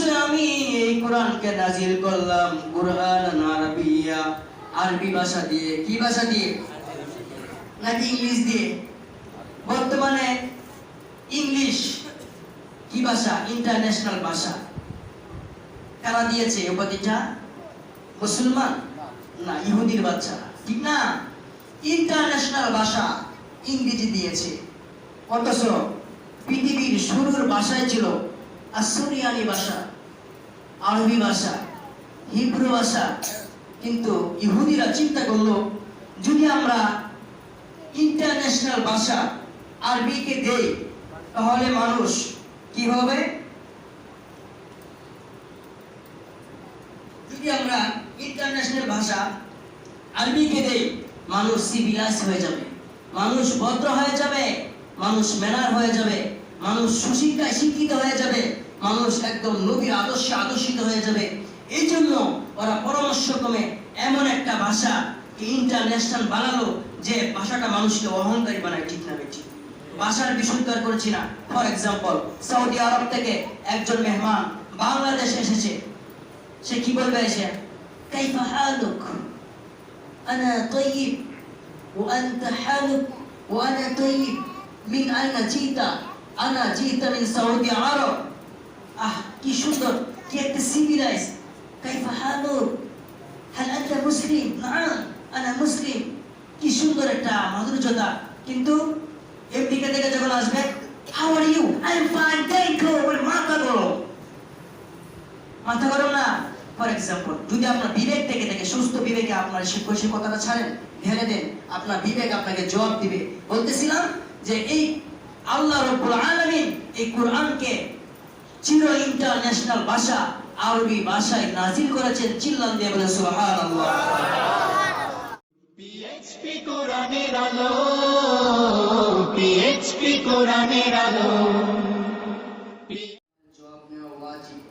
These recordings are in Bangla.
নিশ্চয় আমি এই কোরআনকে নাজিল করলাম কুরআনান আরাবিয়্যা, আরবি ভাষা দিয়ে। কি ভাষা দিয়ে? নাকি ইংলিশ দিয়ে? বর্তমানে ইংলিশ কি ভাষা? ইন্টারন্যাশনাল ভাষা। কারা দিয়েছে উপাধিটা? মুসলমান না, ইহুদির বাচ্চা, ঠিক না? ইন্টারন্যাশনাল ভাষা ইংরেজি দিয়েছে। অথচ পৃথিবীর শুরুর ভাষায় ছিল আসুরিয়ানি ভাষা, আরবি ভাষা, হিব্রু ভাষা। কিন্তু ইহুদিরা চিন্তা করলো, যদি আমরা ইন্টারন্যাশনাল ভাষা আরবিকে দেই তাহলে মানুষ কি হবে? যদি আমরা ইন্টারন্যাশনাল ভাষা আরবিকে দেই, মানুষ সিভিলাইজ হয়ে যাবে, মানুষ ভদ্র হয়ে যাবে, মানুষ ম্যানার হয়ে যাবে, মানুষ সুশিক্ষায় শিক্ষিত হয়ে যাবে, মানুষ একদম নবীর আদর্শে আদর্শিত হয়ে যাবে। এই জন্য ওরা পরামর্শক্রমে এমন একটা ভাষা ইন্টারন্যাশনাল বানালো যে ভাষাটা মানুষকে অহংকারী বানায়। ঠিক না বেঠিক? ভাষার বিষয় তৈরি করেছি না। ফর এক্সাম্পল, সৌদি আরব থেকে একজন মেহমান বাংলাদেশে এসেছে, সে কি বলবে এসে? কাইফা হালুক, আনা তাইয়িব ওয়া আনতা হালুক ওয়া আনা তাইয়িব, মিন আইনা জিতা? আনা জিতা মিন সৌদি আরব। আহ, কি সুন্দর, কি একটা সিভিলাইজ। কাইফা হালুক, হাল আনতা মুসলিম? নাম, আনা মুসলিম। কি সুন্দর একটা মাধুর্যতা। কিন্তু আমেরিকা থেকে যখন আসবে, how are you? I am fine, thank you. মাথা গরম, মাথা গরম না? ফর এক্সাম্পল, যদি আপনার বিবেক থেকে থাকে, সুস্থ বিবেকে আপনার সে কথাটা ছাড়েন, ঢেলে দেন, আপনার বিবেক আপনাকে জবাব দিবে। বলতেছিলাম যে এই আল্লাহ রাব্বুল আলামিন এই কোরআনকে চির ইন্টারন্যাশনাল ভাষা আরবি ভাষায় নাজিল করেছেন। চিল্লান দিয়ে বলে সুবহানাল্লাহ। পিএইচপি কোরআনের আলো, পিএইচপি কোরআনের আলো। জবাব নেওয়া ওয়াজিব।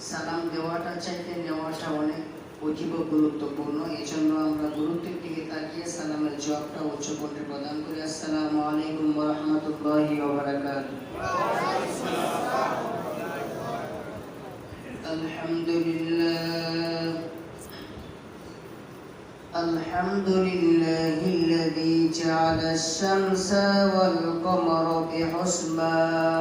সালাম দেওয়াটা চাইতে নেওয়াটা অনেক অতীব গুরুত্বপূর্ণ। এই জন্য আমরা গুরুত্বের দিকে তাকিয়ে সালামের জবাবটা উচ্চ কণ্ঠে প্রদান করি। আসসালামু আলাইকুম ওয়া রাহমাতুল্লাহি ওয়া বারাকাতুহু। আলহামদুলিল্লাহ, আলহামদুলিল্লাহিল্লাযী জাআলা আশ-শামসা ওয়াল কমারা বিহুসবান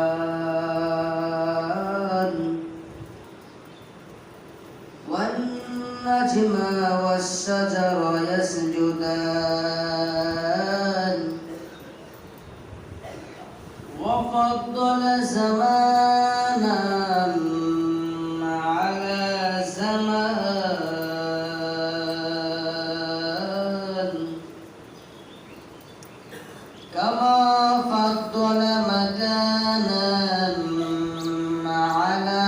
والنجم والشجر يسجدان وفضل زمانا على زمان كما فضل مكانا على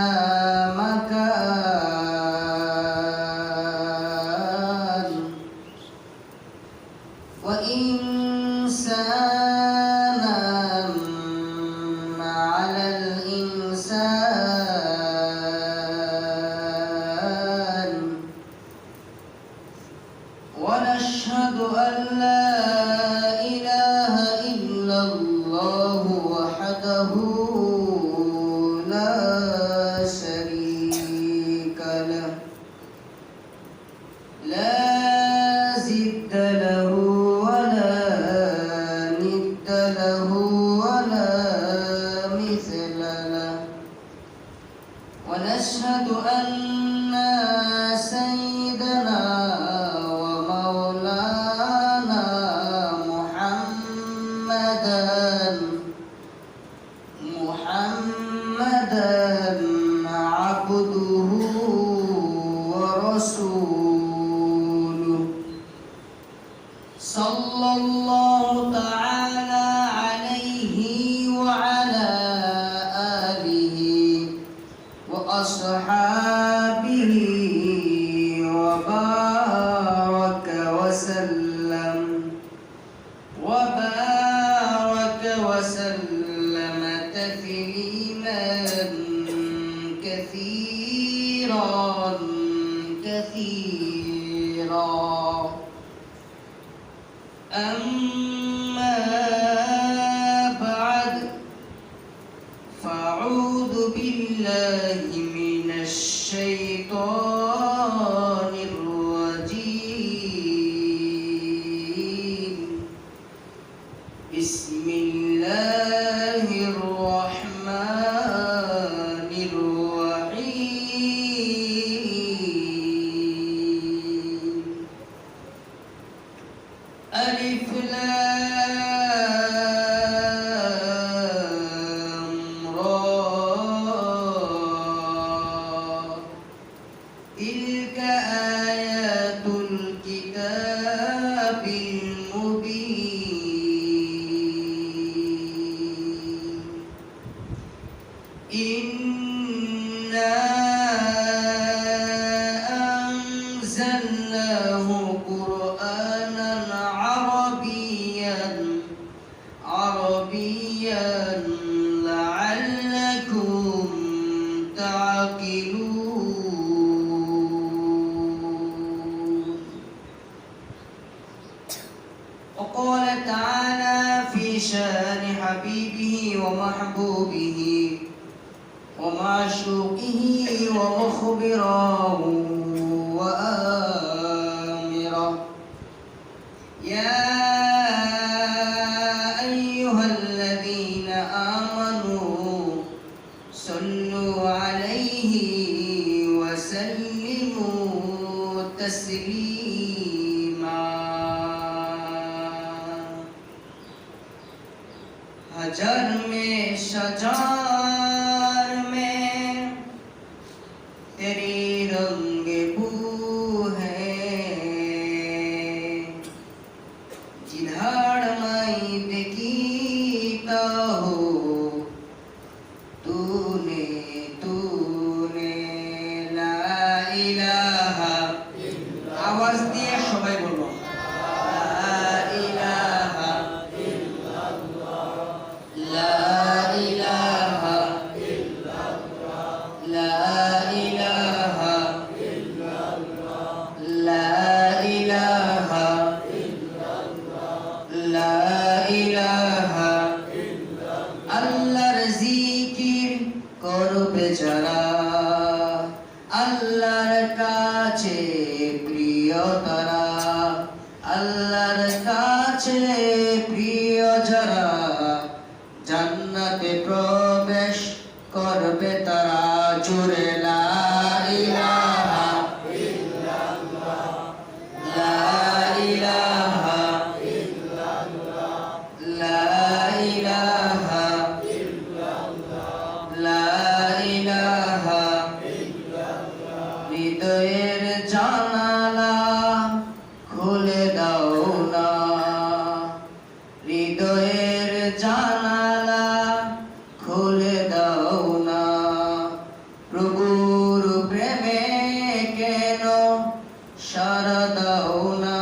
وإنسانا على الإنسان. ونشهد أن لا إله إلا الله وحده لا شريك له، لا ضد له ونشهد أن سيدنا ومولانا محمدا عبده ورسوله صلى الله تعالى عليه وعلى آله وأصحابه وبارك وسلم تسليما كثيرا. أما بعد، فأعوذ بالله بالله من الشيطان الرجيم بسم الله الرحمن الرحيم ألف لام را تلك آيات الكتاب المبين إنا أنزلناه قرآنا عربيا لعلكم تعقلون وقال تعالى في شأن حبيبه ومحبوبه ومعشوقه ومخبره وآمره يا أيها الذين آمنوا صلوا عليه وسلموا تسليما हजार में शजार में तेरी रंग बू है जिधर मैं देखता हो तूने ला इलाहा आवाज दिए সবাই বলবো লা ইলাহা লা ইলাহা লা ইলাহা লা ইলাহা লা ইলাহা আল্লাহর জিকির করবে যারা আল্লাহর কাছে প্রিয় তারা আল্লাহর কাছে প্রিয় যারা জান্নাতে প্রবেশ করবে তারা জোরে লা ইলাহা লা ইলাহা লা ইলাহা লা ইলাহা হৃদয়ের জানালা খুলে দাও না হৃদয়ের জানালা খুলে দাও না প্রভুর প্রেমে কেন সারা দাও না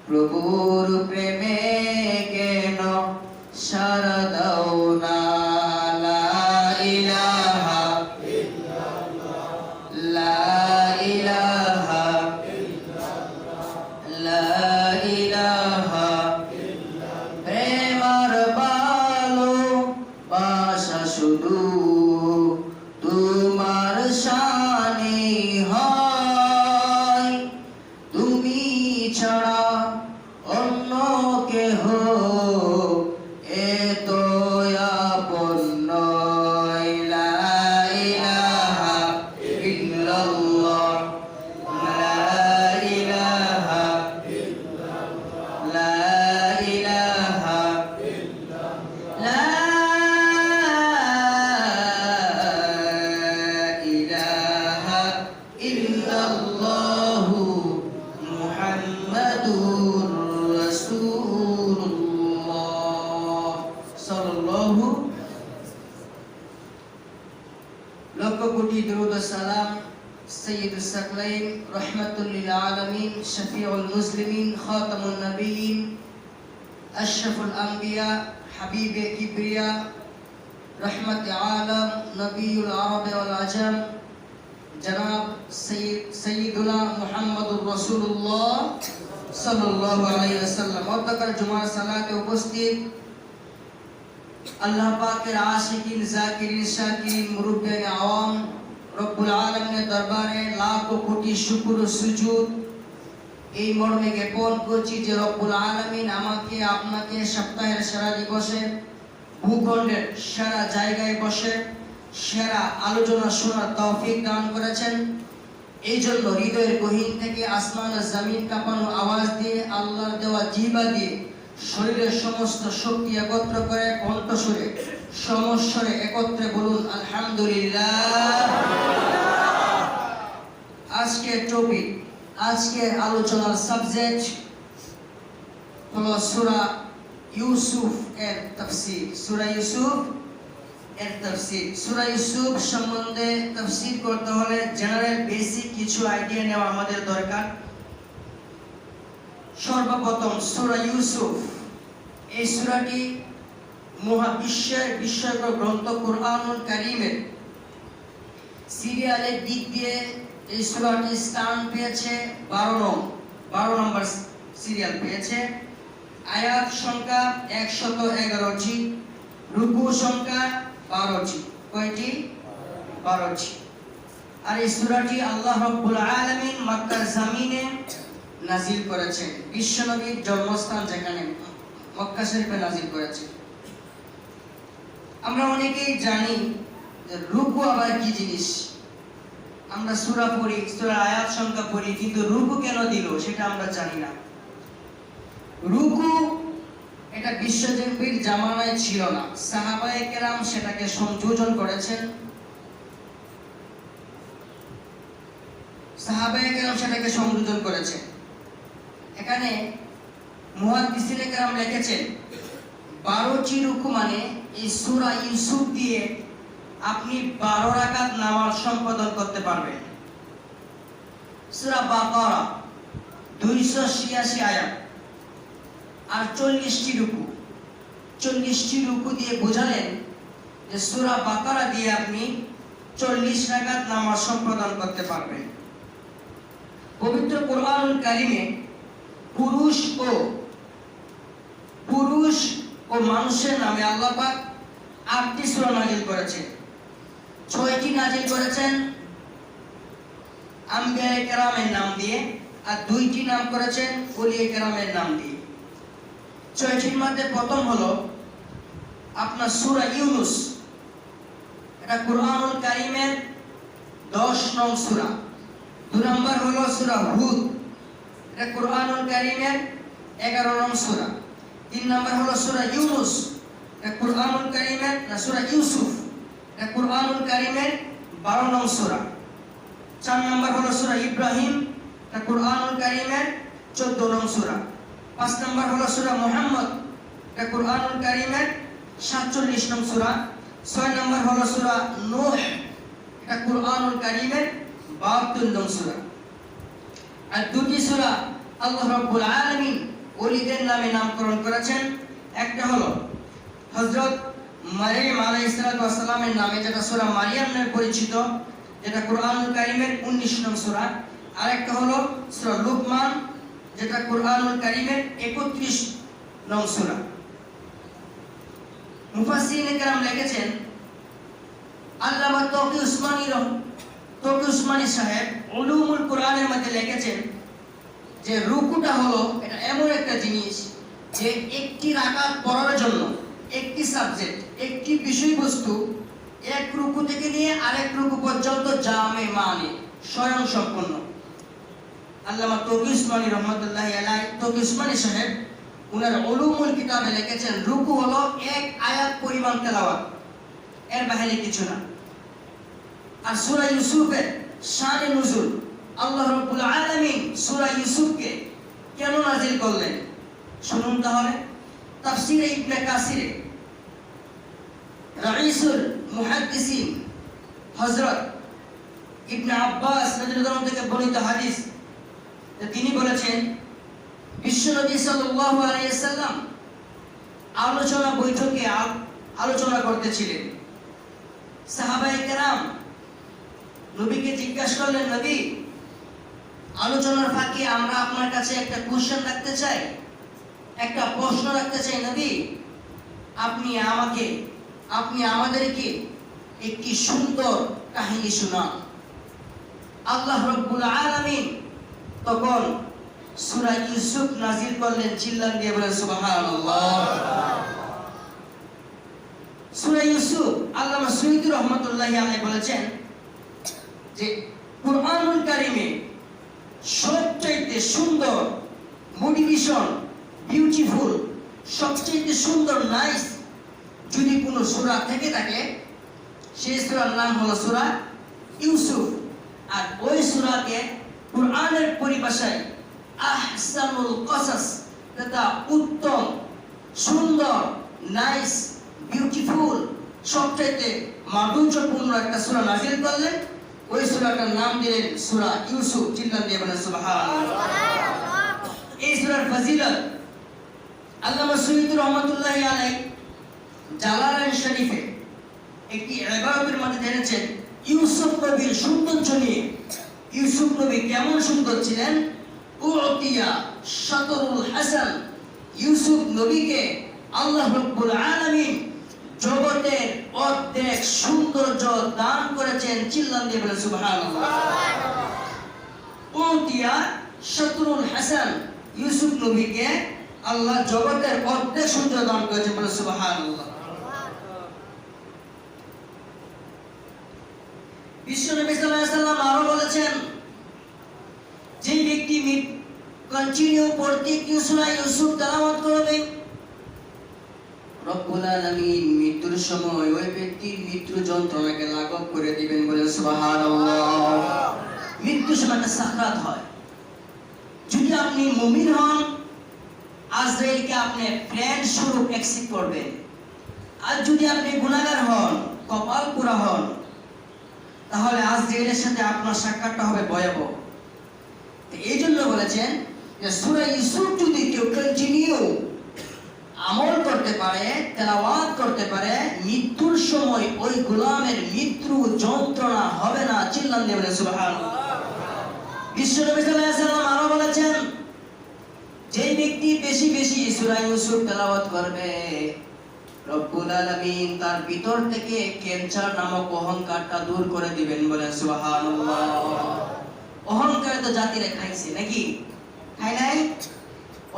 প্রভুর প্রেমে কেন সারা দাও না লা ইলাহা লা ইলাহা লা ইলাহা প্রেমার ভালোবাসা শুধু তোমার শানে হয় তুমি ছাড়া অন্য কেহ এত আপন নয় লা ইলাহা ইল্লাল্লাহ লা ইলাহা লা ইলাহা লা ইলাহা ইল্লাল্লাহু মুহাম্মাদুর রাসূলুল্লাহ সাল্লাল্লাহু লক্ষ কোটি দরুদ ও সালাম সৈয়দুস সাকলাইন রাহমাতুল লিল আলামিন শফিউল মুসলিমিন খাতামুন নবিয়্যিন আশরাফুল আম্বিয়া হাবিবে কিবরিয়া রহমত আলম নবিউল আরব ওয়াল আজম জনাব সৈয়দুনা মুহাম্মদুর রাসূলুল্লাহ সাল্লাল্লাহু আলাইহি ওয়াসাল্লাম। অধ্যকার জুমার সালাতে উপস্থিত আল্লাহ পাকের আশিকিন জাকিরিন শাকিরিন মুরব্বিয়ান আওয়াম রব্বুল আলামিনের দরবারে লাখ কোটি শুকর ও সুজুদ এই মর্মে জ্ঞাপন করছি যে রব্বুল আলামিন আমাকে আপনাকে সপ্তাহের সেরা দিবসে ভূখণ্ডের সেরা জায়গায় বসে সেরা আলোচনা শোনার তৌফিক দান করেছেন। এই জন্য হৃদয়ের গহীন থেকে আসমান আর জমিন কাঁপানো আওয়াজ দিয়ে আল্লাহর দেওয়া জিহ্বা দিয়ে শরীরের সমস্ত শক্তি একত্র করে কণ্ঠস্বরে সমস্বরে একত্রে বলুন আলহামদুলিল্লাহ। আজকের টপিক, আজকের আলোচনার সাবজেক্ট হলো সূরা ইউসুফ এর তাফসীর। সূরা ইউসুফ এর তাফসীর। সূরা ইউসুফ সম্বন্ধে তাফসীর করতে হলে জেনারেল বেসিক কিছু আইডিয়া নেওয়া আমাদের দরকার। সর্বপ্রথম সূরা ইউসুফ, এই সূরাটি মহাবিশ্বের বিস্ময়কর গ্রন্থ কুরআনুল কারীমের সিরিয়ালের দিক দিয়ে এই সূরাটি স্থান পেয়েছে 12 নম্বর সিরিয়াল পেয়েছে। আয়াত সংখ্যা 111টি, রুকু সংখ্যা 12টি। কয়টি? 12টি। আর এই সূরাটি আল্লাহ রাব্বুল আলামিন মক্কার জমিনে নাজিল করেছেন, বিশ্বনবীর জন্মস্থান যেখানে মক্কা শরীফে নাজিল করেছেন। আমরা অনেকেই জানি যে রুকু আবার কি জিনিস। আমরা সূরা পড়ি, সূরার আয়াত সংখ্যা পড়ি, কিন্তু রুকু কেন দিল সেটা আমরা জানি না। রুকু এটা বিশ্বনবীর জামানায় ছিল না, সাহাবায়ে কেরাম সেটাকে সংযোজন করেছেন। এখানে মুহাদ্দিসিনে কেরাম লিখেছেন 12টি রুকু মানে এই সূরা ইউসুফ দিয়ে আপনি 12 রাকাত নামাজ সম্পাদন করতে পারবেন। সূরা বাকারা 286 আয়াত আর 40টি রুকু। 40টি রুকু দিয়ে বোঝালেন যে সূরা বাকারা দিয়ে আপনি 40 রাকাত নামাজ সম্পাদন করতে পারবেন। পবিত্র কুরআনুল কারীমে পুরুষ ও মানুষের নামে আল্লাহ পাক 8টি সূরা নাযিল করেছেন। 6টি নাযিল করেছেন আম্বিয়ায়ে কেরামের নাম দিয়ে, আর 2টি নাম করেছেন ওলিয়ে কেরামের নাম দিয়ে। 6টির মধ্যে প্রথম হলো আপনার সূরা ইউনুস। এটা কুরআনুল কারীমের 10 নং সূরা। 2 নম্বর হলো সূরা হুদ, এটা কুরআনুল কারীমের 11 নং সূরা। 3 নম্বর হলো সূরা ইউনুস, এটা কুরআনুল কারীমের সূরা ইউসুফ, এটা কুরআনুল কারীমের 12 নং সূরা। 4 নম্বর হলো সূরা ইব্রাহিম, এটা কুরআনুল কারীমের 14 নং সূরা। 5 নম্বর হলো সূরা মুহাম্মদ, এটা কুরআনুল কারীমের 47 নং সূরা। 6 নম্বর হলো সূরা নূহ, এটা কুরআনুল কারীমের 72 নং সূরা। আর 2টি সূরা আল্লাহ রাব্বুল আলামিন ওলিদের নামে নামকরণ করেছেন। একটা হলো হযরত মারইম আলাইহিস সালামের নামে, যেটা সূরা মারইয়াম নামে পরিচিত, যেটা কুরআনুল কারীমের 19 নং সূরা। আর একটা হলো সূরা লুকমান, যেটা কুরআনুল কারীমের 31 নং সূরা। মুফাসসিরিনে কেরাম লিখেছেন, আল্লামা তকি উসমানী সাহেব উলুমুল কুরআনের মধ্যে লিখেছেন যে রুকুটা হলো এটা এমন একটা জিনিস যে একটি রাকাত পড়ার জন্য একটি সাবজেক্ট, একটি বিষয়বস্তু এক রুকু থেকে নিয়ে আরেক রুকু পর্যন্ত জামে মানে স্বয়ং সম্পন্ন। আল্লামা তকি উসমানী রহমাতুল্লাহি আলাইহি, তকি উসমানী সাহেব উনার উলুমুল কিতাবে লিখেছেন রুকু হলো এক আয়াত পরিমাণ তেলাওয়াত, এর বাইরে কিছু না। আর সূরা ইউসুফের শানে নুজুল, আল্লাহ রাব্বুল আলামিন সূরা ইউসুফকে কেন নাযিল করলেন শুনুন তাহলে। তাফসীরে ইবনে কাসিরে রাইসুল মুহাদ্দিসিন হযরত ইবনে আব্বাস রাদিয়াল্লাহু আনহু থেকে বর্ণিত হাদিস, তিনি বলেছেন বিশ্বনবী সাল্লাল্লাহু আলাইহি ওয়াসাল্লাম আলোচনা বৈঠকে আলোচনা করতেছিলেন। সাহাবায়ে কেরাম নবীকে জিজ্ঞাসা করলেন, নবী আলোচনার ফাঁকে আমরা আপনার কাছে একটা কোশ্চেন রাখতে চাই, একটা প্রশ্ন রাখতে চাই নবী। আপনি আমাদেরকে একটি সুন্দর কাহিনী শোনান। আল্লাহ রাব্বুল আলামিন তখন সূরা ইউসুফ নাযিল করলেন। চিল্লান দিয়ে বলেন সুবহানাল্লাহ। সূরা ইউসুফ আল্লামা সুয়ুতী রাহমাতুল্লাহি আলাইহি বলেছেন যে কুরআনুল কারীমে সবচেয়ে সুন্দর, মোটিভেশন, বিউটিফুল, সবচেয়ে সুন্দর, নাইস যদি কোনো সূরা থেকে থাকে, সেই সূরার নাম হলো সূরা ইউসুফ। আর ওই সূরাকে কুরআনের পরিভাষায় আহসানুল কসাস, তথা উত্তম, সুন্দর, নাইস, বিউটিফুল, সবচেয়ে মাধুর্যপূর্ণ একটা সূরা নাযিল করলেন। ওই সূরাটার নাম দিলেন সূরা ইউসুফ। চিল্লান দিয়ে বলেন সুবহানাল্লাহ। এই সূরার ফজিলত আল্লামা সুয়ুতী রাহমাতুল্লাহি আলাইহি জালালাইন শরীফে একটি ইবারতের মধ্যে জেনেছেন ইউসুফ নবীর সৌন্দর্য নিয়ে। ইউসুফ নবী কেমন সুন্দর ছিলেন? উতিয়া শাতরুল হাসান, ইউসুফ নবীকে আল্লাহ রাব্বুল আলামিন জগতের অর্ধেক সৌন্দর্য দান করেছেন। চিল্লান দিয়ে বলেন সুবহানাল্লাহ। উতিয়া শাতরুল হাসান, ইউসুফ নবীকে আল্লাহ জগতের অর্ধেক সৌন্দর্য দান করেছেন। বলেন সুবহানাল্লাহ। বিশ্বনবী সাল্লাল্লাহু আলাইহি ওয়াসাল্লাম আরো বলেছেন, যে ব্যক্তি কন্টিনিউ প্রত্যেক সূরা ইউসুফ তেলাওয়াত করবে, রব্বুল আলামিন মৃত্যুর সময় ওই ব্যক্তির মৃত্যু যন্ত্রণাকে লাঘব করে দিবেন। বলেন সুবহানাল্লাহ। মৃত্যুর সময় একটা সাকরাত হয়। যদি আপনি মুমিন হন, আজরাইলকে আপনি ফ্রেন্ড স্বরূপ অ্যাকসেপ্ট করবেন। আর যদি আপনি গুনাহগার হন, কপাল পোড়া হন, তাহলে আজরাইলের সাথে আপনার সাক্ষাৎটা হবে ভয়াবহ। এই জন্য বলেছেন যে সূরা ইউসুফ যদি কেউ কন্টিনিউ আমল করতে পারে, তেলাওয়াত করতে পারে, মৃত্যুর সময় ওই গোলামের মৃত্যু যন্ত্রণা হবে না। চিল্লান দিয়ে বলেন সুবহানাল্লাহ। বিশ্বনবী সাল্লাল্লাহু আলাইহি ওয়াসাল্লাম আরো বলেছেন, যে ব্যক্তি বেশি বেশি সূরা ইউসুফ তেলাওয়াত করবে, রব্বুল আলামিন তার ভিতর থেকে ক্যান্সার নামক অহংকারটা দূর করে দিবেন। বলেন সুবহানাল্লাহ। অহংকার তো জাতিরে খাইছে নাকি? খাই নাই?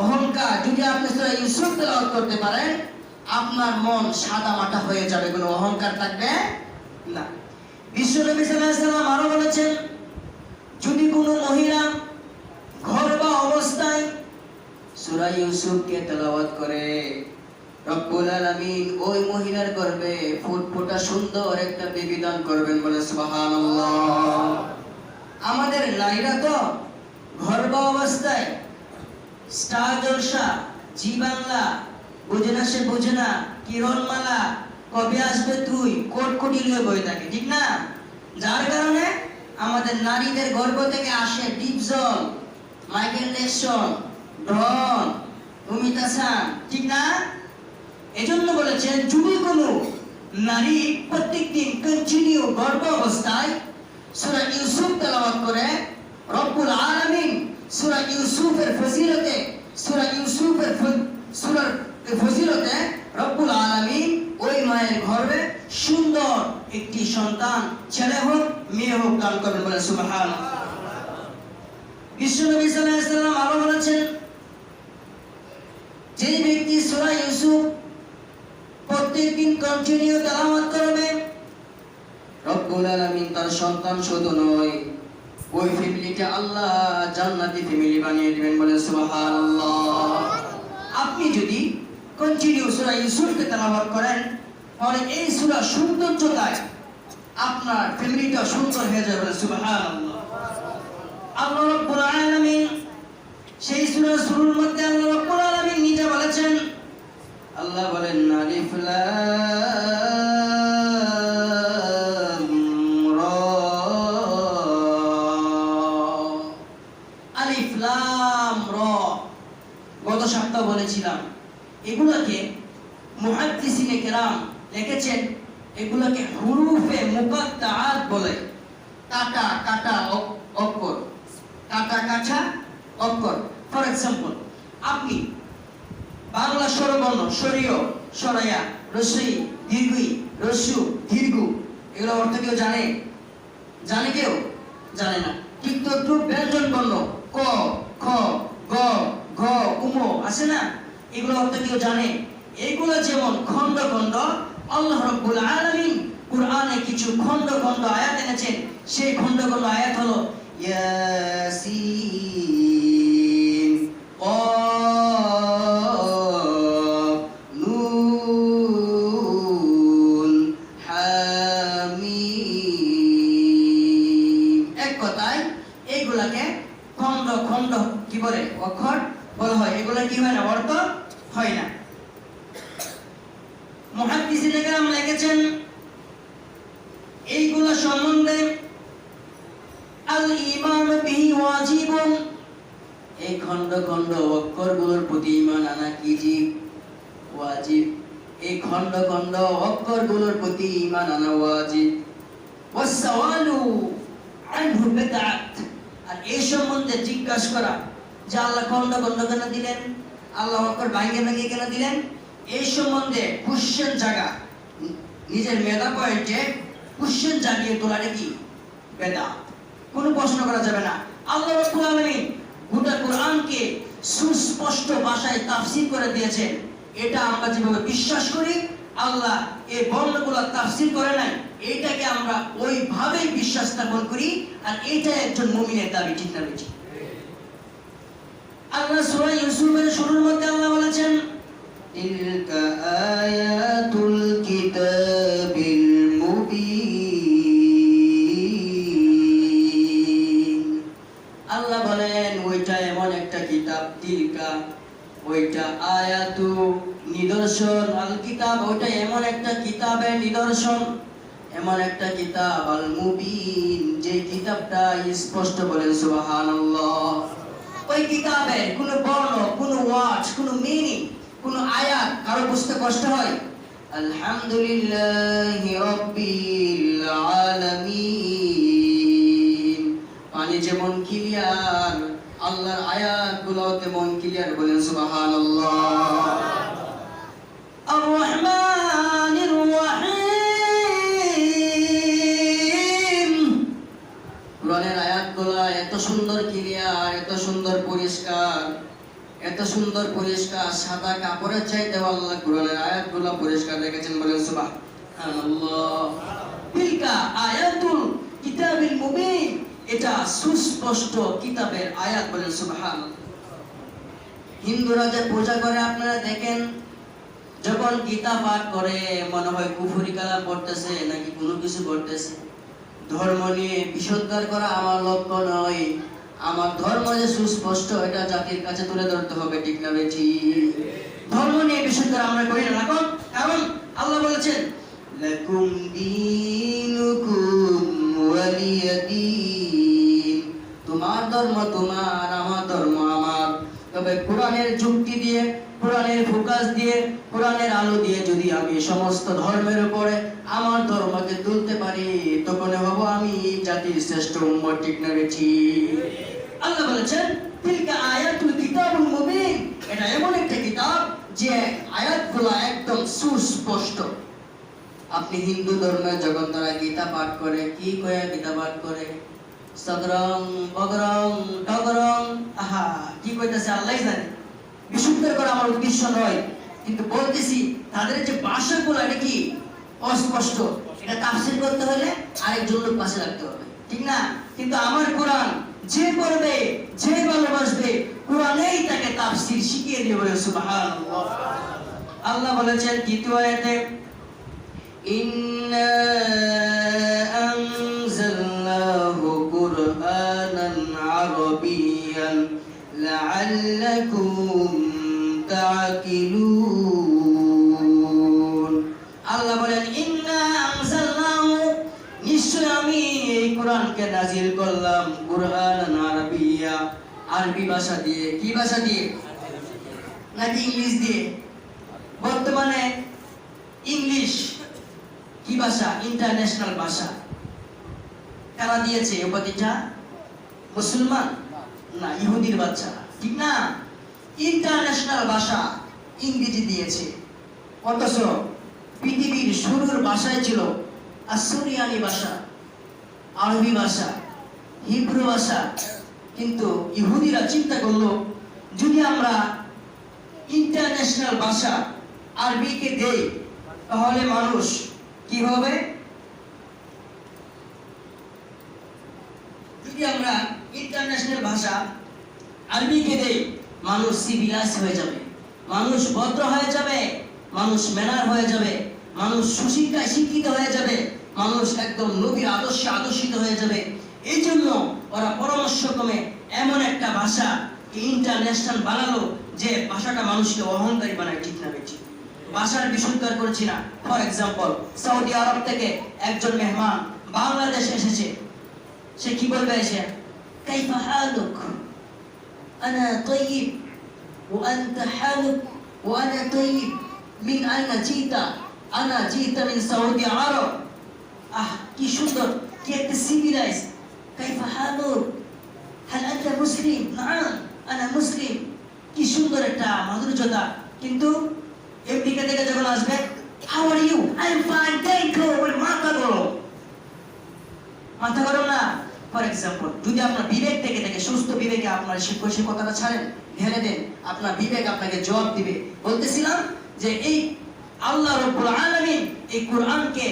অহংকার যদি আপনি সূরা ইউসুফ তেলাওয়াত করতে পারেন, আপনার মন সাদা মাটা হয়ে যাবে, কোনো অহংকার থাকবে না। বিশ্বনবী সাল্লাল্লাহু আলাইহি ওয়াসাল্লাম আরো বলেছেন, যদি কোনো মহিলা গর্ভা অবস্থায় সূরা ইউসুফকে তেলাওয়াত করে, রব্বুল আলামিন ওই মহিলার গর্ভে ফুটফুটা সুন্দর একটা বেবি দান করবেন। বলে সুবহানাল্লাহ। আমাদের নারীরা তো গর্ভা অবস্থায় স্টার জলসা, জি বাংলা, বুঝে না সে বুঝে না, কিরণমালা, কবে আসবে তুই, কোটকোটি নিয়ে বই থাকে, ঠিক না? যার কারণে আমাদের নারীদের গর্ভ থেকে আসে ডিপজল, মাইকেল জ্যাকসন, ডন, অমিতাভ বচ্চন, ঠিক না? এজন্য বলেছেন, যদি কোনো নারী প্রত্যেকদিন কন্টিনিউ গর্ভ অবস্থায় সূরা ইউসুফ তেলাওয়াত করে, রব্বুল আলামিন সূরা ইউসুফের ফজিলতে রব্বুল আলামিন ওই মায়ের গর্ভে সুন্দর একটি সন্তান, ছেলে হোক মেয়ে হোক, দান করবেন। বলে সুবহানাল্লাহ। বিশ্বনবী সাল্লাল্লাহু আলাইহি ওয়াসাল্লাম আরো বলেছেন, যে ব্যক্তি সূরা ইউসুফ প্রত্যেকদিন কন্টিনিউ তেলাওয়াত করবে, রব্বুল আলামিন তার সন্তান শুধু নয়, ওই ফ্যামিলিকে আল্লাহ জান্নাতি ফ্যামিলি বানিয়ে দিবেন। বলে সুবহানাল্লাহ। আপনি যদি কন্টিনিউ সূরা ইউসুফকে তেলাওয়াত করেন, তাহলে এই সূরা সৌন্দর্যতায় আপনার ফ্যামিলিটা সুন্দর হয়ে যাবে। বলে সুবহানাল্লাহ। আল্লাহ রাব্বুল আলামিন সেই সূরার শুরুর মধ্যে আল্লাহ রাব্বুল আলামিন নিজে বলেছেন, আল্লাহ বলেন, আলিফ লাম রা, আলিফ লাম রা। গত সপ্তাহ বলেছিলাম, এগুলোকে মুহাদ্দিসিনে কেরাম লিখেছেন, এগুলোকে হুরুফে মুকাত্তাআত বলে। কাটা কাটা অক্ষর, কাটা কাটা অক্ষর। ফর এক্সাম্পল, আপনি বাংলা স্বরবর্ণ সরিয় সরাইয়া রস্যই দীর্ঘই রস্যু দীর্ঘ এগুলো অর্থ কেউ জানে? জানে কেউ? জানে না। ঠিক তো ব্যঞ্জন বর্ণ ক খ গ ঘ উম আছে না, এগুলো অর্থ কেউ জানে? এগুলো যেমন খন্ড খন্ড, আল্লাহ রাব্বুল আলামিন কুরআনে কিছু খন্ড খন্ড আয়াত এনেছেন। সেই খন্ড খন্ড আয়াত হলো ইয়াসিন, ক্বাফ, নুন, হামিম। এক কথায় এইগুলাকে খন্ড খন্ড কি বলে? অক্ষর বলা হয়। এগুলা কি হয় না? অর্থ হয় না। মুহাদ্দিসিনে কেরাম লিখেছেন এইগুলা সম্বন্ধে আল ঈমান বিহি ওয়াজিবুন, এই খন্ড খন্ড অক্ষরগুলোর প্রতি ঈমান আনা কি জি? ওয়াজিব। এই খন্ড খন্ড অক্ষরগুলোর প্রতি ঈমান আনা ওয়াজিব। ওয়াসসাওয়ালু আনহু বিদআত, আর এই সম্বন্ধে জিজ্ঞাসা করা যে আল্লাহ খন্ড খন্ড কেন দিলেন, আল্লাহ অক্ষর ভাঙে ভাঙে কেন দিলেন, এই সম্বন্ধে কোশ্চেন জাগা, নিজের মেধা পয়েন্টে কোশ্চেন জাগিয়ে তোলাটা কি? বেদাত। কোনো প্রশ্ন করা যাবে না। আল্লাহ রাব্বুল আলামিন গোটা কোরআনকে সুস্পষ্ট ভাষায় তাফসীর করে দিয়েছেন। এটা আমরা যেভাবে বিশ্বাস করি আল্লাহ এই বর্ণগুলো তাফসীর করে নাই, এইটাকে আমরা ওইভাবেই বিশ্বাস স্থাপন করি। আর এইটাই একজন মুমিনের দাবি, ঠিক না বেঠিক? আল্লাহ সূরা ইউসুফের শুরুর মধ্যে আল্লাহ বলেছেন তিলকা আয়াতুল কিতাবিল মুবিন। আল্লাহ বলেন ওইটা এমন একটা কিতাব, তিলকা ওইটা, আয়াতু নিদর্শন, আল কিতাব ওইটা এমন একটা কিতাবের নিদর্শন, এমন একটা কিতাব, আল মুবিন যে কিতাবটা স্পষ্ট। বলেন সুবহানাল্লাহ। ওই কিতাবের কোনো বর্ণ, কোনো ওয়ার্ড, কোনো মিনিং, কোনো আয়াত কারো বুঝতে কষ্ট হয়? আলহামদুলিল্লাহি রাব্বিল আলামিন মানে যেমন ক্লিয়ার, আল্লাহর আয়াতগুলো তেমন ক্লিয়ার। বলেন সুবহানাল্লাহ। আর রহমানির রহিম, কোরআনের আয়াতগুলো এত সুন্দর ক্লিয়ার, এত সুন্দর পরিষ্কার, এত সুন্দর পরিষ্কার, সাদা কাপড়ের চাইতে আল্লাহ কোরআনের আয়াতগুলো পরিষ্কার রেখেছেন। বলেন সুবহানাল্লাহ। তিলকা আয়াতুল কিতাবিল মুবিন, এটা সুস্পষ্ট কিতাবের আয়াত। বলেন সুবহানাল্লাহ। হিন্দুরা যে পূজা করে আপনারা দেখেন, যখন গীতা পাঠ করে মনে হয় কুফরি কালাম পড়তেছে নাকি কোনো কিছু পড়তেছে। ধর্ম নিয়ে বিশুদ্ধার করা আমার লক্ষ্য নয়। আমার ধর্ম যে সুস্পষ্ট এটা জাতির কাছে তুলে ধরতে হবে, ঠিক না বেঠিক? ধর্ম নিয়ে বিশুদ্ধ আমরা করি না, কারণ আল্লাহ বলেছেন লাকুম দীনুকুম ওয়ালিয়াদিন, তোমার ধর্ম তোমার, আমার ধর্ম আমার। তবে কোরআনের যুক্তি দিয়ে, কোরআনের ফোকাস দিয়ে, কোরআনের আলো দিয়ে যদি আমি সমস্ত ধর্মের উপরে আমার ধর্মকে তুলতে পারি, তখন হব আমি জাতির শ্রেষ্ঠ উম্মত, ঠিক না বেঠিক? আল্লাহ বলেছেন তিলকা আয়াতুল কিতাবুল মুবিন, এটা এমন একটা কিতাব যে আয়াতগুলো একদম সুস্পষ্ট। আপনি হিন্দু ধর্মে যখন তারা গীতা পাঠ করে, কি কয়ে গীতা পাঠ করে? সদরং বগরং ডগরং, আহা কি কইতাছে আল্লাহই জানে। বিশুদ্ধ করা আমার উদ্দেশ্য নয়, কিন্তু বলতেছি তাদের যে ভাষাগুলো এটা কি অস্পষ্ট, এটা তাফসীর করতে হলে আরেকজন লোক পাশে রাখতে হবে, ঠিক না? কিন্তু আমার কোরআন যে পড়বে, যে ভালোবাসবে, কোরআনেই তাকে তাফসীর শিখিয়ে দিয়ে। বলে সুবহানাল্লাহ। আল্লাহ বলেছেন দ্বিতীয় আয়াতে ইন্না আনজালনাহু কুরআনান আরাবিয়্যান লাআল্লাকুম তা'কিলুন। আল্লাহ বলেন ইন্না আনজালনাহু, নিশ্চয় আমি এই কোরআনকে নাজিল করলাম কুরআনান আরাবিয়্যা, আরবি ভাষা দিয়ে। কি ভাষা দিয়ে? নাকি ইংলিশ দিয়ে? বর্তমানে ইংলিশ কি ভাষা? ইন্টারন্যাশনাল ভাষা। কারা দিয়েছে উপাধিটা? মুসলমান না, ইহুদির বাচ্চা, ঠিক না? ইন্টারন্যাশনাল ভাষা ইংরেজি দিয়েছে। অথচ পৃথিবীর শুরুর ভাষায় ছিল আসুরিয়ানি ভাষা, আরবি ভাষা, হিব্রু ভাষা। কিন্তু ইহুদিরা চিন্তা করলো, যদি আমরা ইন্টারন্যাশনাল ভাষা আরবিকে দেই তাহলে মানুষ কি হবে? যদি আমরা ইন্টারন্যাশনাল ভাষা আরবিকে দেই, মানুষ সিভিলাইজ হয়ে যাবে, মানুষ ভদ্র হয়ে যাবে, মানুষ ম্যানার হয়ে যাবে, মানুষ সুশিক্ষায় শিক্ষিত হয়ে যাবে, মানুষ একদম নবীর আদর্শে আদর্শিত হয়ে যাবে। এই জন্য ওরা পরামর্শক্রমে এমন একটা ভাষা ইন্টারন্যাশনাল বানালো যে ভাষাটা মানুষকে অহংকারী বানায়। ঠিক না বেঠিক? ভাষার বিশুদ্ধ করছি না। ফর এক্সাম্পল, সৌদি আরব থেকে একজন মেহমান বাংলাদেশে এসেছে, সে কি বলবে এসে? কাইফা হালুক, আনা তাইয়িব ওয়া আনতা হালুক ওয়া আনা তাইয়িব, মিন আইনা জিতা? আনা জিতা মিন সৌদি আরব। আহ, কি সুন্দর, কি একটা সিভিলাইজ। কাইফা হালুক, হাল আনতা মুসলিম? নাম, আনা মুসলিম। কি সুন্দর একটা মাধুর্যতা। কিন্তু আমেরিকা থেকে যখন আসবে, how are you? I am fine, thank you. মাথা গরম, মাথা গরম না? ফর এক্সাম্পল, যদি আপনার বিবেক থেকে থেকে সুস্থ বিবেকে আপনার সে কথাটা ছাড়েন, ধ্যানে দেন, আপনার বিবেক আপনাকে জবাব দিবে। বলতেছিলাম যে এই আল্লাহ রাব্বুল আলামিন এই কোরআনকে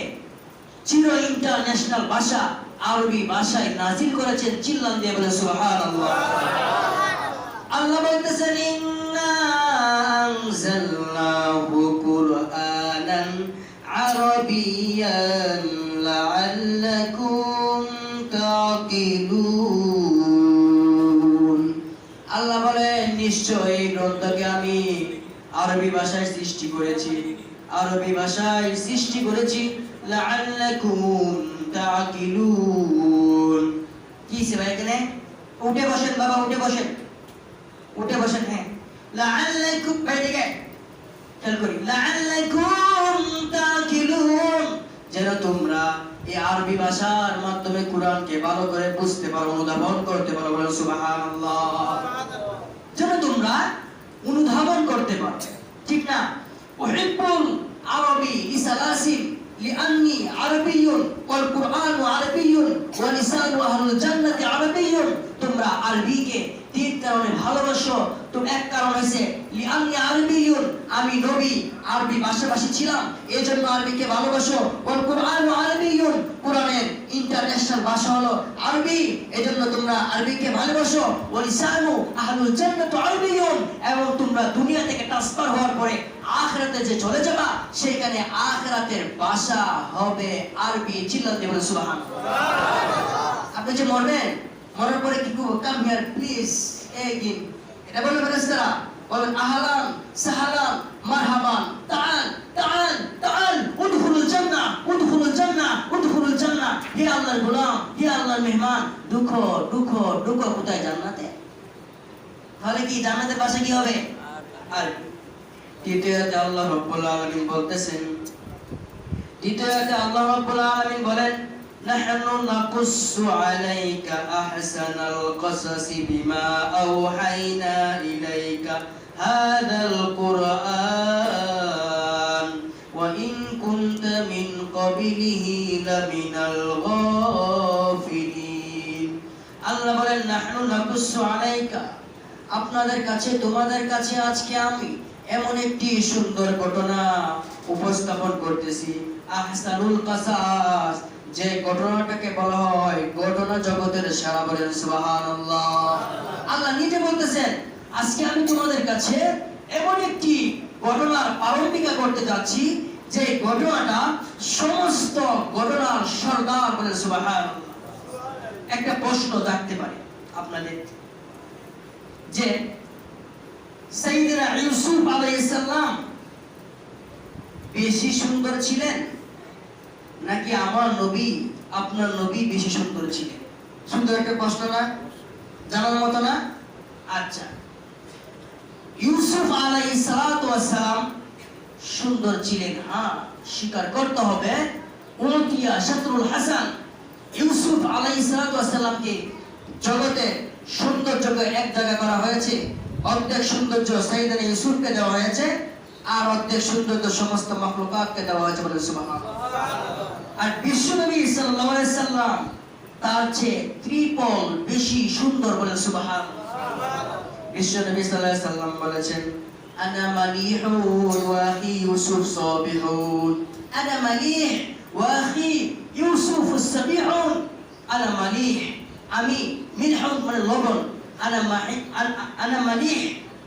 চির ইন্টারন্যাশনাল ভাষা আরবি ভাষায় নাজিল করেছেন। চিল্লান দিয়ে বলে সুবহানাল্লাহ। আল্লাহ বলতেছেন, ইন্না আনজালনাহু কুরআনান আরাবিয়ান লাআল্লাকুম তাকিলুন। আল্লাহ বলেন, নিশ্চয় এই গ্রন্থকে আমি আরবি ভাষায় সৃষ্টি করেছি, আরবি ভাষায় সৃষ্টি করেছি। লাআল্লাকুম তাকিলুন। কি সে ভাই এখানে? উঠে বসেন বাবা, উঠে বসেন, উঠে বসেন। হ্যাঁ, লাআল্লাকুম, বাইরে খেয়াল করি, লাআল্লাকুম তাকিলুন, যেন তোমরা এই আরবি ভাষার মাধ্যমে কোরআনকে ভালো করে বুঝতে পারো, অনুধাবন করতে পারো। বলো সুবহানাল্লাহ। যেন তোমরা অনুধাবন করতে পারো, ঠিক না? উহিব্বুল আরবি লিসালাসিল লিআন্নি আরবিয়্যুন ওয়াল কুরআনু আরবিয়্যুন ওয়া লিসানু আহলুল জান্নাতি আরবিয়্যুন। তোমরা আরবিকে তিন কারণে ভালোবাসো। তো এক কারণ হইছে লিআন্নি আরবিয়্যুন, আমি নবী আরবি ভাষাভাষী ছিলাম, এজন্য আরবিকে ভালোবাসো। ওয়াল কুরআনু আরবিয়্যুন, কোরআনের ইন্টারন্যাশনাল ভাষা হলো আরবি, এজন্য তোমরা আরবিকে ভালোবাসো। ওয়া লিসানু আহলুল জান্নাতি আরবিয়্যুন, এবং তোমরা দুনিয়া থেকে ট্রান্সফার হওয়ার পরে আখিরাতে যে চলে যাবা, সেখানে আখিরাতের ভাষা হবে আরবি। চিল্লাতে বলে সুবহানাল্লাহ। আপনি যে মরবেন, মরার পরে কি করব? কাম হিয়ার প্লিজ, এগিন, এটা বলবেন ফেরেশতারা, বলেন আহলান সাহলান মারহাবান, তাআল তাআল তাআল, উদখুলুল জান্নাহ উদখুলুল জান্নাহ উদখুলুল জান্নাহ। হে আল্লাহর গোলাম, হে আল্লাহর মেহমান, ঢুকো ঢুকো ঢুকো। কোথায়? জান্নাতে। তাহলে কি জান্নাতের ভাষা কি হবে? আরবি। দ্বিতীয়তে আল্লাহ রাব্বুল আলামিন বলতেছেন, দ্বিতীয়তে আল্লাহ রাব্বুল আলামিন বলেন, নাহনু নাকুসসু আলাইকা আহসানাল কসাসি বিমা আওহাইনা ইলাইকা হাযাল কুরআন ওয়া ইন কুনতা মিন ক্বাবলিহি লামিনাল গাফিলিন। আল্লাহ বলেন, নাহনু নাকুসসু আলাইকা, আপনাদের কাছে, তোমাদের কাছে আজকে আমি এমন একটি সুন্দর ঘটনা উপস্থাপন করতেছি। আহসানুল কাসাস, যে ঘটনাটাকে বলা হয় ঘটনা জগতের সেরা। বলেন সুবহানাল্লাহ। আল্লাহ নিজে বলতেছেন, আজকে আমি তোমাদের কাছে এমন একটি ঘটনার প্রারম্ভিকা করতে যাচ্ছি, যে ঘটনাটা সমস্ত ঘটনার সর্দার। বলেন সুবহানাল্লাহ। একটা প্রশ্ন থাকতে পারে আপনাদের, যে সাইয়েদনা ইউসুফ আলাইহিস সালাম বেশি সুন্দর ছিলেন নাকি আমার নবী, আপনার নবী বেশি সুন্দর ছিলেন? সুন্দর একটা প্রশ্ন না? জানার মতো না? আচ্ছা, ইউসুফ আলাইহিস সালাতু ওয়াস সালাম সুন্দর ছিলেন, হ্যাঁ, স্বীকার করতে হবে। উলকিয়া শাতরুল হাসান, ইউসুফ আলাইহিস সালাতু ওয়াস সালামকে জগতে সৌন্দর্যকে এক জায়গা করা হয়েছে, অর্ধেক সৌন্দর্য সাইয়েদনা ইউসুফকে দেওয়া হয়েছে, আর অর্ধেক সৌন্দর্য সমস্ত মাখলুকাতকে দেওয়া হয়েছে, বলেন সুবহানাল্লাহ। আর বিশ্বনবী সাল্লাল্লাহু আলাইহি সাল্লাম তার চেয়ে ত্রিপল বেশি সুন্দর, বলেন সুবহানাল্লাহ। বিশ্বনবী সাল্লাল্লাহু আলাইহি সাল্লাম বলেছেন, আনা মালিহুন ওয়া আখি ইউসুফ সাবিহুন। আনা মালিহ ওয়া আখি ইউসুফ সাবিহুন। আনা মালিহ, আমি, মিলহুন মানে লবণ, আনা মালিহ,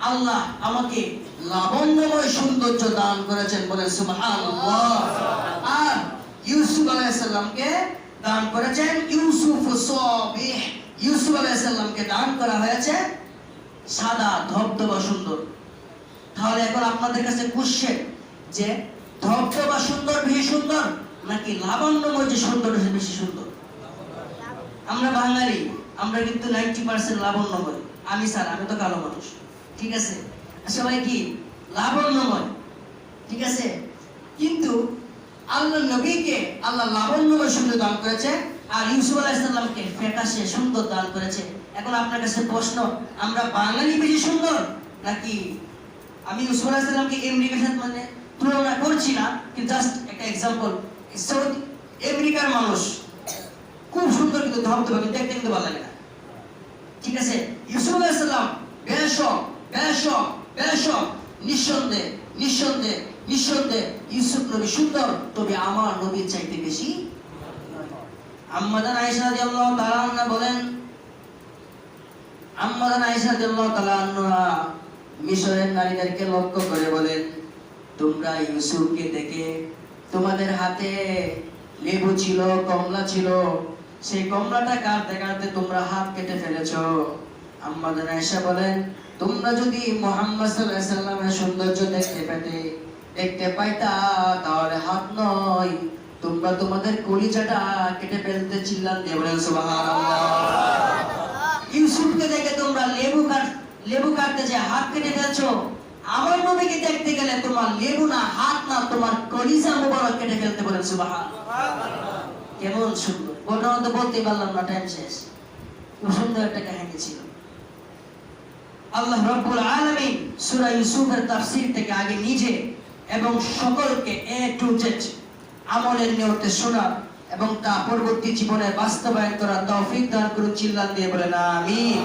আল্লাহ আমাকে লাবণ্যময় সৌন্দর্য দান করেছেন, বলেন সুবহানাল্লাহ। আর ইউসুফ আলাইহিস সালামকে দান করেছেন ইউসুফ সাবিহ। ইউসুফ আলাইহিস সালামকে দান করা হয়েছে সাদা ধবধবা সুন্দর। তাহলে এখন আপনাদের কাছে কোশ্চেন যে ধবধবা সুন্দর বেশি সুন্দর নাকি লাবণ্যময় যে সুন্দর বেশি সুন্দর? আমরা বাঙালি, আমরা কিন্তু 90% লাবণ্যময়। আমি স্যার, আমি তো কালো মানুষ, ঠিক আছে, সবাই কি লাবণ্যময়, ঠিক আছে। কিন্তু আল্লাহ নবীকে আল্লাহ লাবণ্যময় সুন্দর দান করেছে, আর ইউসুফ আলাইহিস সালামকে ফ্যাকাশে সুন্দর দান করেছে। এখন আপনার কাছে প্রশ্ন, আমরা বাঙালি বেশি সুন্দর নাকি? আমি ইউসুফ আলাইহিস সালামকে আমেরিকার সাথে মানে তুলনা করছি না, কিন্তু জাস্ট একটা এক্সাম্পল। সৌদি আমেরিকার মানুষ খুব সুন্দর, কিন্তু ধবধবা, কিন্তু দেখতে কিন্তু ভালো লাগে না, ঠিক আছে। ইউসুফ আলাইহিস সালাম বেশক নিঃসন্দেহে ইউসুফ নবী সুন্দর, তবে আমার নবীর চাইতে বেশি। আম্মাদান আয়েশা রাদিয়াল্লাহু তাআলা আনহা বলেন, আম্মাদান আয়েশা রাদিয়াল্লাহু তাআলা আনহা মিশরের নারীদেরকে লক্ষ্য করে বলেন, তোমরা ইউসুফকে দেখে তোমাদের হাতে লেবু ছিল, কমলা ছিল, সেই কমলাটা কাটতে কাটতে তোমরা হাত কেটে ফেলেছো। আম্মাদান আয়েশা বলেন, তোমরা যদি মুহাম্মদ সাল্লাল্লাহু আলাইহি সাল্লামের সৌন্দর্য দেখতে পাইতা, তাহলে হাত নয়, তোমরা তোমাদের কলিজাটা কেটে ফেলতে। চিল্লান দিয়ে বলেন সুবহানাল্লাহ। ইউসুফকে দেখে তোমরা লেবু কাটতে যে হাত কেটে ফেলছো, আমার নবীকে দেখতে গেলে তোমার লেবু না, হাত না, তোমার কলিজা মুবারক কেটে ফেলতে, বলেন সুবহানাল্লাহ। কেমন সুন্দর ঘটনা তো বলতেই পারলাম না, টাইম শেষ। খুব সুন্দর একটা কাহিনী ছিল। আল্লাহ রাব্বুল আলামিন সূরা ইউসুফের তাফসীর থেকে আগে নিজে এবং সকলকে A to Z আমলের নিয়তে শোনা এবং তা পরবর্তী জীবনে বাস্তবায়ন করার তৌফিক দান করুন। চিল্লান দিয়ে বলেন আমিন।